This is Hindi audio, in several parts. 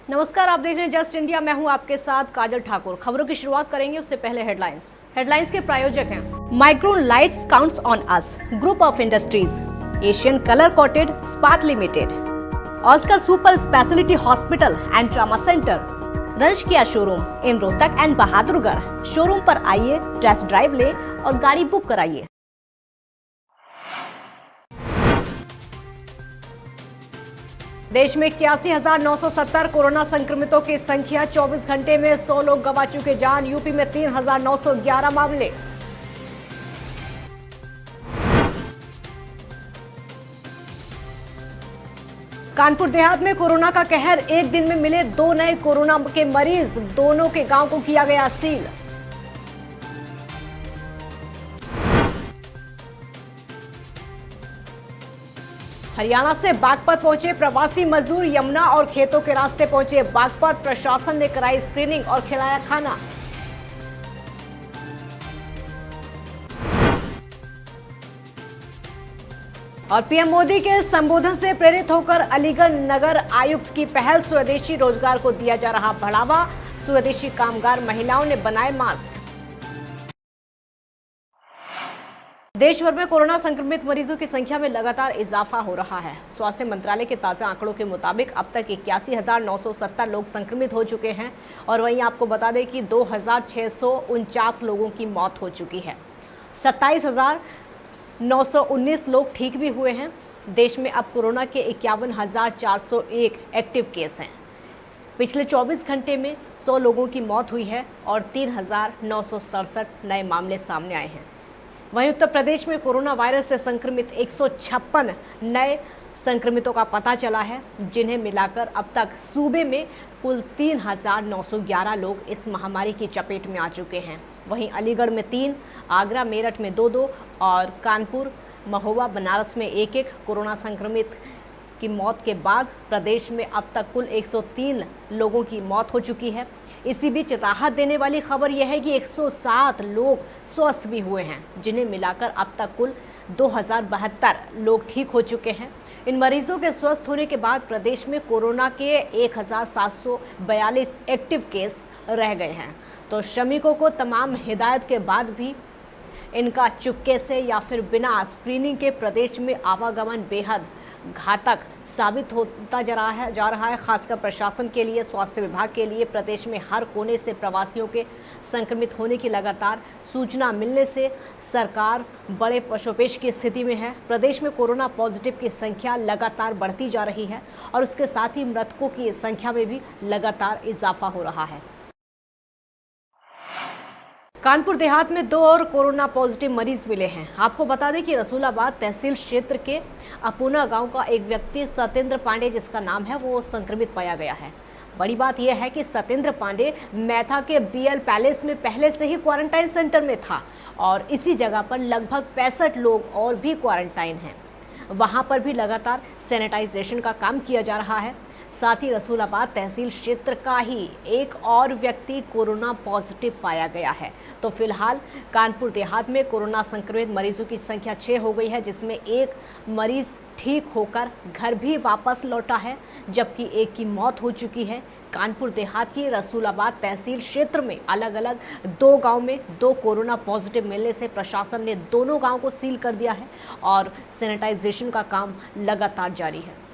नमस्कार, आप देख रहे हैं जस्ट इंडिया। मैं हूं आपके साथ काजल ठाकुर। खबरों की शुरुआत करेंगे उससे पहले हेडलाइंस के प्रायोजक हैं Micron lights counts on us, group of industries, Asian colour coated स्पात limited, Oscar super speciality hospital and trauma centre, रंश किया showroom in Rohtak and Bahadurgarh. Showroom पर आइए, टेस्ट ड्राइव ले और गाड़ी बुक कराइए। देश में 81,970 कोरोना संक्रमितों की संख्या, 24 घंटे में 100 लोग गंवा चुके जान। यूपी में 3,911 मामले। कानपुर देहात में कोरोना का कहर, एक दिन में मिले 2 नए कोरोना के मरीज, दोनों के गांव को किया गया सील। हरियाणा से बागपत पहुंचे प्रवासी मजदूर, यमुना और खेतों के रास्ते पहुंचे बागपत। प्रशासन ने कराई स्क्रीनिंग और खिलाया खाना। और पीएम मोदी के संबोधन से प्रेरित होकर अलीगढ़ नगर आयुक्त की पहल, स्वदेशी रोजगार को दिया जा रहा बढ़ावा। स्वदेशी कामगार महिलाओं ने बनाए मास्क। देश भर में कोरोना संक्रमित मरीजों की संख्या में लगातार इजाफा हो रहा है। स्वास्थ्य मंत्रालय के ताजा आंकड़ों के मुताबिक अब तक 81,970 लोग संक्रमित हो चुके हैं और वहीं आपको बता दें कि 2,649 लोगों की मौत हो चुकी है। 27,919 लोग ठीक भी हुए हैं। देश में अब कोरोना के 51,401 एक्टिव केस हैं। पिछले 24 घंटे में 100 लोगों की मौत हुई है और 3,967 नए मामले सामने आए हैं। वहीं उत्तर प्रदेश में कोरोना वायरस से संक्रमित 156 नए संक्रमितों का पता चला है, जिन्हें मिलाकर अब तक सूबे में कुल 3,911 लोग इस महामारी की चपेट में आ चुके हैं। वहीं अलीगढ़ में 3, आगरा मेरठ में 2-2 और कानपुर, महोबा, बनारस में 1-1 कोरोना संक्रमित की मौत के बाद प्रदेश में अब तक कुल 103 लोगों की मौत हो चुकी है। इसी बीच राहत देने वाली खबर यह है कि 107 लोग स्वस्थ भी हुए हैं, जिन्हें मिलाकर अब तक कुल 2,072 लोग ठीक हो चुके हैं। इन मरीजों के स्वस्थ होने के बाद प्रदेश में कोरोना के 1,742 एक्टिव केस रह गए हैं। तो श्रमिकों को तमाम हिदायत के बाद भी इनका चुपके से या फिर बिना स्क्रीनिंग के प्रदेश में आवागमन बेहद घातक साबित होता जा रहा है। खासकर प्रशासन के लिए, स्वास्थ्य विभाग के लिए प्रदेश में हर कोने से प्रवासियों के संक्रमित होने की लगातार सूचना मिलने से सरकार बड़े पशोपेश की स्थिति में है। प्रदेश में कोरोना पॉजिटिव की संख्या लगातार बढ़ती जा रही है और उसके साथ ही मृतकों की संख्या में भी लगातार इजाफा हो रहा है। कानपुर देहात में 2 और कोरोना पॉजिटिव मरीज मिले हैं। आपको बता दें कि रसूलाबाद तहसील क्षेत्र के अपूना गांव का एक व्यक्ति सत्येंद्र पांडे, जिसका नाम है, वो संक्रमित पाया गया है। बड़ी बात यह है कि सत्येंद्र पांडे मैथा के बीएल पैलेस में पहले से ही क्वारंटाइन सेंटर में था और इसी जगह पर लगभग 65 लोग और भी क्वारंटाइन हैं। वहां पर भी लगातार सैनिटाइजेशन का काम किया जा रहा है। साथ ही रसूलाबाद तहसील क्षेत्र का ही एक और व्यक्ति कोरोना पॉजिटिव पाया गया है। तो फिलहाल कानपुर देहात में कोरोना संक्रमित मरीजों की संख्या 6 हो गई है, जिसमें एक मरीज ठीक होकर घर भी वापस लौटा है, जबकि एक की मौत हो चुकी है। कानपुर देहात की रसूलाबाद तहसील क्षेत्र में अलग अलग 2 गांव में 2 कोरोना पॉजिटिव मिलने से प्रशासन ने दोनों गांव को सील कर दिया है और सैनिटाइजेशन का काम लगातार जारी है।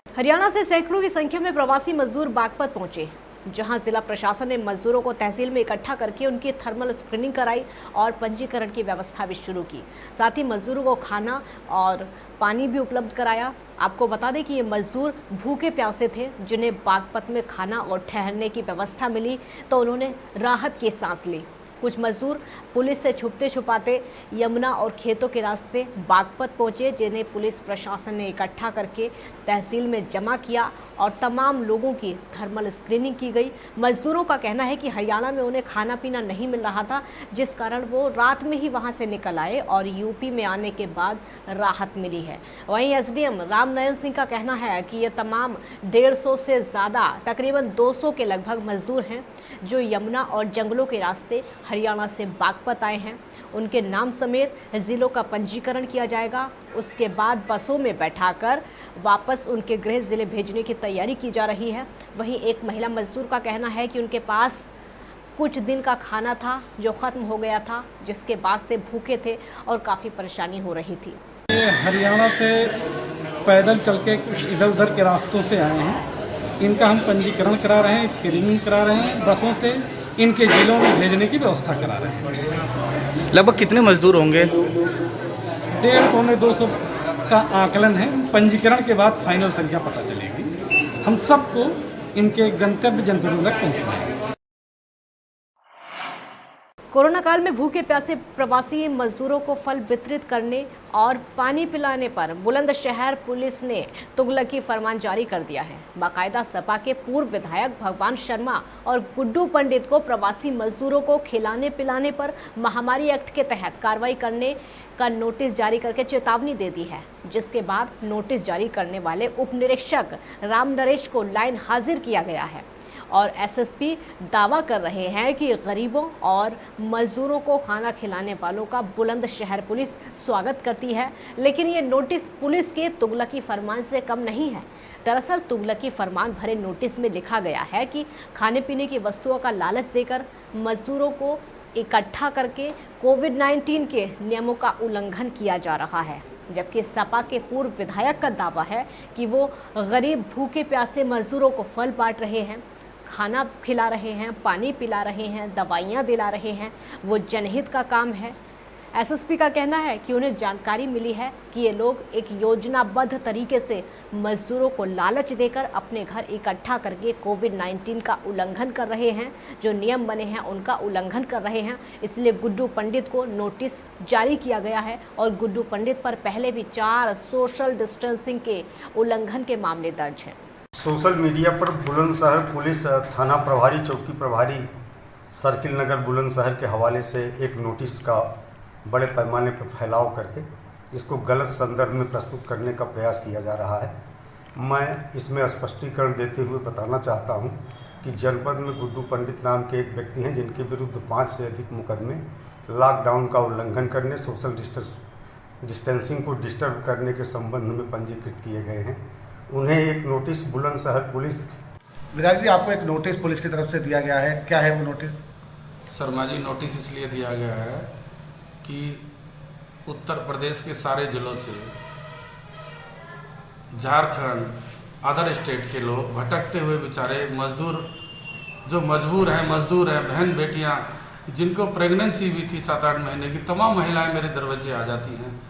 हरियाणा से सैकड़ों की संख्या में प्रवासी मजदूर बागपत पहुंचे, जहां जिला प्रशासन ने मजदूरों को तहसील में इकट्ठा करके उनकी थर्मल स्क्रीनिंग कराई और पंजीकरण की व्यवस्था भी शुरू की। साथ ही मजदूरों को खाना और पानी भी उपलब्ध कराया। आपको बता दें कि ये मजदूर भूखे प्यासे थे, जिन्हें बागपत में खाना और ठहरने की व्यवस्था मिली तो उन्होंने राहत की सांस ली। कुछ मजदूर पुलिस से छुपते छुपाते यमुना और खेतों के रास्ते बागपत पहुंचे, जिन्हें पुलिस प्रशासन ने इकट्ठा करके तहसील में जमा किया और तमाम लोगों की थर्मल स्क्रीनिंग की गई। मजदूरों का कहना है कि हरियाणा में उन्हें खाना पीना नहीं मिल रहा था, जिस कारण वो रात में ही वहां से निकल आए और यूपी में आने के बाद राहत मिली है। वहीं एसडीएम रामनयन सिंह का कहना है कि ये तमाम 150 से ज़्यादा, तकरीबन 200 के लगभग मजदूर हैं, जो यमुना और जंगलों के रास्ते हरियाणा से बागपत आए हैं। उनके नाम समेत जिलों का पंजीकरण किया जाएगा। उसके बाद बसों में बैठाकर वापस उनके गृह जिले भेजने की तैयारी की जा रही है। वहीं एक महिला मजदूर का कहना है कि उनके पास कुछ दिन का खाना था जो ख़त्म हो गया था, जिसके बाद से भूखे थे और काफ़ी परेशानी हो रही थी। ये हरियाणा से पैदल चल के इधर उधर के रास्तों से आए हैं। इनका हम पंजीकरण करा रहे हैं, स्क्रीनिंग करा रहे हैं, बसों से इनके जिलों में भेजने की व्यवस्था करा रहे हैं। लगभग कितने मजदूर होंगे? 150-200 का आकलन है। पंजीकरण के बाद फाइनल संख्या पता चलेगी। हम सबको इनके गंतव्य जनपदों तक पहुँचाएंगे। कोरोना काल में भूखे प्यासे प्रवासी मजदूरों को फल वितरित करने और पानी पिलाने पर बुलंदशहर पुलिस ने तुगलकी फरमान जारी कर दिया है। बाकायदा सपा के पूर्व विधायक भगवान शर्मा और गुड्डू पंडित को प्रवासी मजदूरों को खिलाने पिलाने पर महामारी एक्ट के तहत कार्रवाई करने का नोटिस जारी करके चेतावनी दे दी है, जिसके बाद नोटिस जारी करने वाले उप निरीक्षक राम नरेश को लाइन हाजिर किया गया है। और एसएसपी दावा कर रहे हैं कि गरीबों और मजदूरों को खाना खिलाने वालों का बुलंदशहर पुलिस स्वागत करती है, लेकिन ये नोटिस पुलिस के तुगलकी फरमान से कम नहीं है। दरअसल तुगलकी फरमान भरे नोटिस में लिखा गया है कि खाने पीने की वस्तुओं का लालच देकर मजदूरों को इकट्ठा करके कोविड-19 के नियमों का उल्लंघन किया जा रहा है, जबकि सपा के पूर्व विधायक का दावा है कि वो गरीब भूखे प्यासे मजदूरों को फल बांट रहे हैं, खाना खिला रहे हैं, पानी पिला रहे हैं, दवाइयाँ दिला रहे हैं। वो जनहित का काम है। एसएसपी का कहना है कि उन्हें जानकारी मिली है कि ये लोग एक योजनाबद्ध तरीके से मजदूरों को लालच देकर अपने घर इकट्ठा करके कोविड-19 का उल्लंघन कर रहे हैं। जो नियम बने हैं उनका उल्लंघन कर रहे हैं। इसलिए गुड्डू पंडित को नोटिस जारी किया गया है और गुड्डू पंडित पर पहले भी 4 सोशल डिस्टेंसिंग के उल्लंघन के मामले दर्ज हैं। सोशल मीडिया पर बुलंदशहर पुलिस थाना प्रभारी, चौकी प्रभारी, सर्किल नगर बुलंदशहर के हवाले से एक नोटिस का बड़े पैमाने पर फैलाव करके इसको गलत संदर्भ में प्रस्तुत करने का प्रयास किया जा रहा है। मैं इसमें स्पष्टीकरण देते हुए बताना चाहता हूं कि जनपद में गुड्डू पंडित नाम के एक व्यक्ति हैं जिनके विरुद्ध 5 से अधिक मुकदमे लॉकडाउन का उल्लंघन करने, सोशल डिस्टेंसिंग को डिस्टर्ब करने के संबंध में पंजीकृत किए गए हैं। उन्हें एक नोटिस बुलंदशहर पुलिस। विधायक जी, आपको एक नोटिस पुलिस की तरफ से दिया गया है, क्या है वो नोटिस? शर्मा जी, नोटिस इसलिए दिया गया है कि उत्तर प्रदेश के सारे जिलों से झारखंड, अदर स्टेट के लोग भटकते हुए बेचारे मजदूर जो मजबूर हैं, बहन बेटियां जिनको प्रेगनेंसी भी थी 7-8 महीने की, तमाम महिलाएं मेरे दरवाजे आ जाती हैं।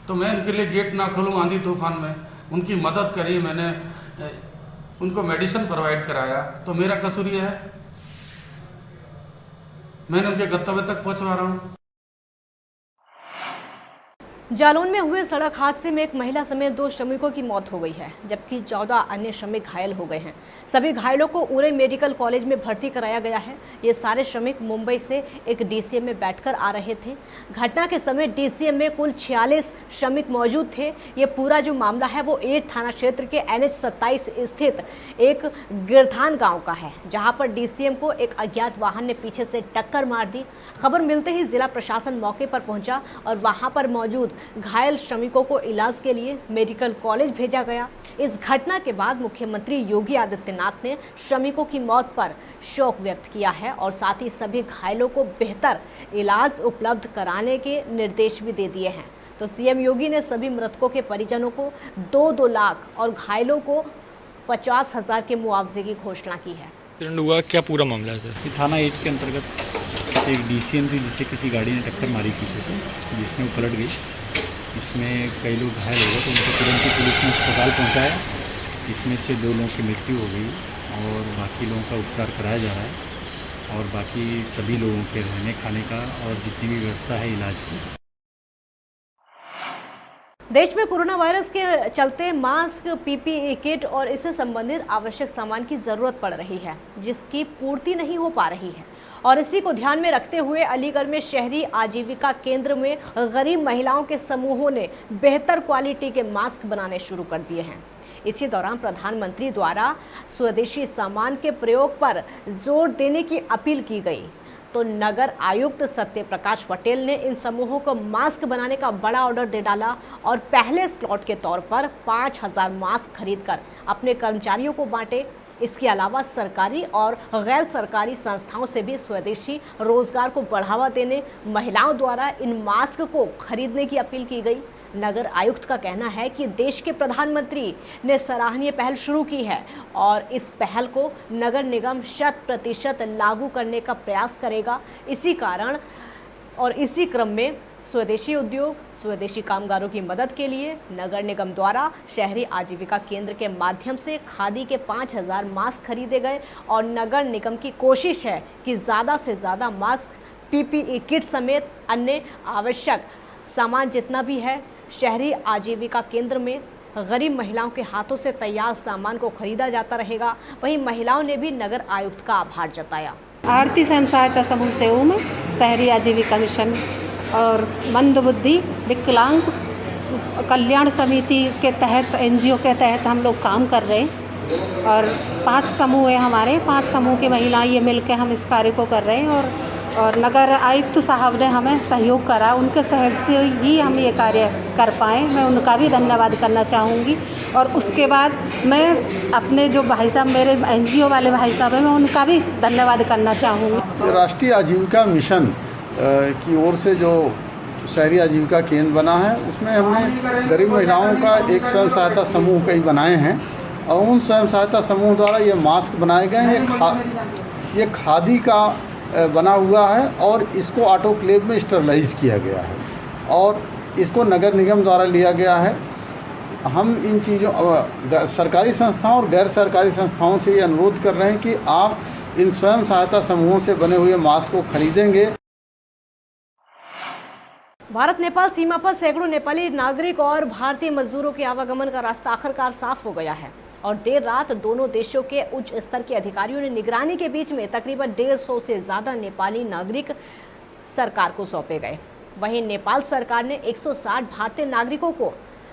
तो मैं उनके लिए गेट ना खोलूं आंधी तूफान में, उनकी मदद करी, मैंने उनको मेडिसिन प्रोवाइड कराया, तो मेरा कसूर ये है? मैंने उनके गंतव्य तक पहुंचवा रहा हूं। जालौन में हुए सड़क हादसे में एक महिला समेत 2 श्रमिकों की मौत हो गई है, जबकि 14 अन्य श्रमिक घायल हो गए हैं। सभी घायलों को उरे मेडिकल कॉलेज में भर्ती कराया गया है। ये सारे श्रमिक मुंबई से एक डीसीएम में बैठकर आ रहे थे। घटना के समय डीसीएम में कुल 46 श्रमिक मौजूद थे। ये पूरा जो मामला है वो 8 थाना क्षेत्र के NH 27 स्थित एक गिरधान गाँव का है, जहाँ पर डीसीएम को एक अज्ञात वाहन ने पीछे से टक्कर मार दी। खबर मिलते ही जिला प्रशासन मौके पर पहुंचा और वहां पर मौजूद घायल श्रमिकों को इलाज के लिए मेडिकल कॉलेज भेजा गया। इस घटना के बाद मुख्यमंत्री योगी आदित्यनाथ ने श्रमिकों की मौत पर शोक व्यक्त किया है और साथ ही सभी घायलों को बेहतर इलाज उपलब्ध कराने के निर्देश भी दे दिए हैं। तो सीएम योगी ने सभी मृतकों के परिजनों को 2-2 लाख और घायलों को 50,000 के मुआवजे की घोषणा की है। हुआ क्या पूरा मामला है सर? थाना 1 के अंतर्गत एक डीसीएम थी जिसे किसी गाड़ी ने टक्कर मारी पीछे से, जिसमें वो पलट गई। इसमें कई लोग घायल हो गए, तो उनको तुरंत ही पुलिस ने अस्पताल पहुंचाया। इसमें से 2 लोगों की मृत्यु हो गई और बाकी लोगों का उपचार कराया जा रहा है और बाकी सभी लोगों के रहने खाने का और जितनी भी व्यवस्था है इलाज की। देश में कोरोना वायरस के चलते मास्क, पीपीई किट और इससे संबंधित आवश्यक सामान की ज़रूरत पड़ रही है, जिसकी पूर्ति नहीं हो पा रही है। और इसी को ध्यान में रखते हुए अलीगढ़ में शहरी आजीविका केंद्र में गरीब महिलाओं के समूहों ने बेहतर क्वालिटी के मास्क बनाने शुरू कर दिए हैं। इसी दौरान प्रधानमंत्री द्वारा स्वदेशी सामान के प्रयोग पर जोर देने की अपील की गई। तो नगर आयुक्त सत्य प्रकाश पटेल ने इन समूहों को मास्क बनाने का बड़ा ऑर्डर दे डाला और पहले स्लॉट के तौर पर 5000 मास्क खरीदकर अपने कर्मचारियों को बांटे। इसके अलावा सरकारी और गैर सरकारी संस्थाओं से भी स्वदेशी रोजगार को बढ़ावा देने महिलाओं द्वारा इन मास्क को खरीदने की अपील की गई। नगर आयुक्त का कहना है कि देश के प्रधानमंत्री ने सराहनीय पहल शुरू की है और इस पहल को नगर निगम 100% लागू करने का प्रयास करेगा। इसी क्रम में स्वदेशी उद्योग, स्वदेशी कामगारों की मदद के लिए नगर निगम द्वारा शहरी आजीविका केंद्र के माध्यम से खादी के 5000 मास्क खरीदे गए और नगर निगम की कोशिश है कि ज़्यादा से ज़्यादा मास्क, पीपीई किट समेत अन्य आवश्यक सामान जितना भी है शहरी आजीविका केंद्र में गरीब महिलाओं के हाथों से तैयार सामान को खरीदा जाता रहेगा। वहीं महिलाओं ने भी नगर आयुक्त का आभार जताया। आरती स्वयं सहायता समूह सेऊ में शहरी आजीविका मिशन और मंदबुद्धि विकलांग कल्याण समिति के तहत एनजीओ के तहत हम लोग काम कर रहे हैं और 5 समूह है हमारे, 5 समूह की महिलाएं ये मिलकर हम इस कार्य को कर रहे हैं और नगर आयुक्त साहब ने हमें सहयोग करा, उनके सहयोग से ही हम ये कार्य कर पाए। मैं उनका भी धन्यवाद करना चाहूँगी और उसके बाद मैं अपने जो भाई साहब मेरे एनजीओ वाले भाई साहब हैं मैं उनका भी धन्यवाद करना चाहूँगी। राष्ट्रीय आजीविका मिशन की ओर से जो शहरी आजीविका केंद्र बना है उसमें हमने गरीब महिलाओं का एक स्वयं सहायता समूह कई बनाए हैं और उन स्वयं सहायता समूह द्वारा ये मास्क बनाए गए हैं। ये खादी का बना हुआ है और इसको ऑटोक्लेव में स्टरलाइज किया गया है और इसको नगर निगम द्वारा लिया गया है। हम इन चीज़ों सरकारी संस्थाओं और गैर सरकारी संस्थाओं से ये अनुरोध कर रहे हैं कि आप इन स्वयं सहायता समूहों से बने हुए मास्क को खरीदेंगे। भारत नेपाल सीमा पर सैकड़ों नेपाली नागरिक और भारतीय मजदूरों के आवागमन का रास्ता आखिरकार साफ हो गया है और देर रात दोनों देशों के उच्च स्तर के अधिकारियों ने निगरानी के बीच में तकरीबन 150 से ज़्यादा नेपाली नागरिक सरकार को सौंपे गए। वहीं नेपाल सरकार ने 160 भारतीय नागरिकों को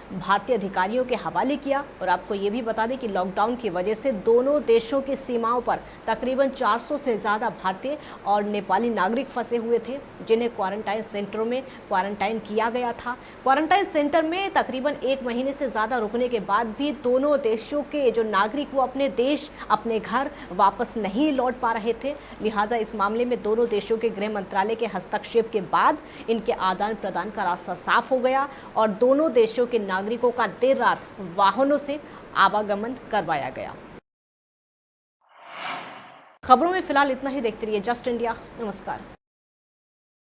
भारतीय अधिकारियों के हवाले किया और आपको ये भी बता दें कि लॉकडाउन की वजह से दोनों देशों की सीमाओं पर तकरीबन 400 से ज़्यादा भारतीय और नेपाली नागरिक फंसे हुए थे जिन्हें क्वारंटाइन सेंटरों में क्वारंटाइन किया गया था। क्वारंटाइन सेंटर में तकरीबन 1 महीने से ज़्यादा रुकने के बाद भी दोनों देशों के जो नागरिक वो अपने देश, अपने घर वापस नहीं लौट पा रहे थे। लिहाजा इस मामले में दोनों देशों के गृह मंत्रालय के हस्तक्षेप के बाद इनके आदान प्रदान का रास्ता साफ हो गया और दोनों देशों के नागरिकों का देर रात वाहनों से आवागमन करवाया गया। खबरों में फिलहाल इतना ही। देखते रहिए जस्ट इंडिया। नमस्कार।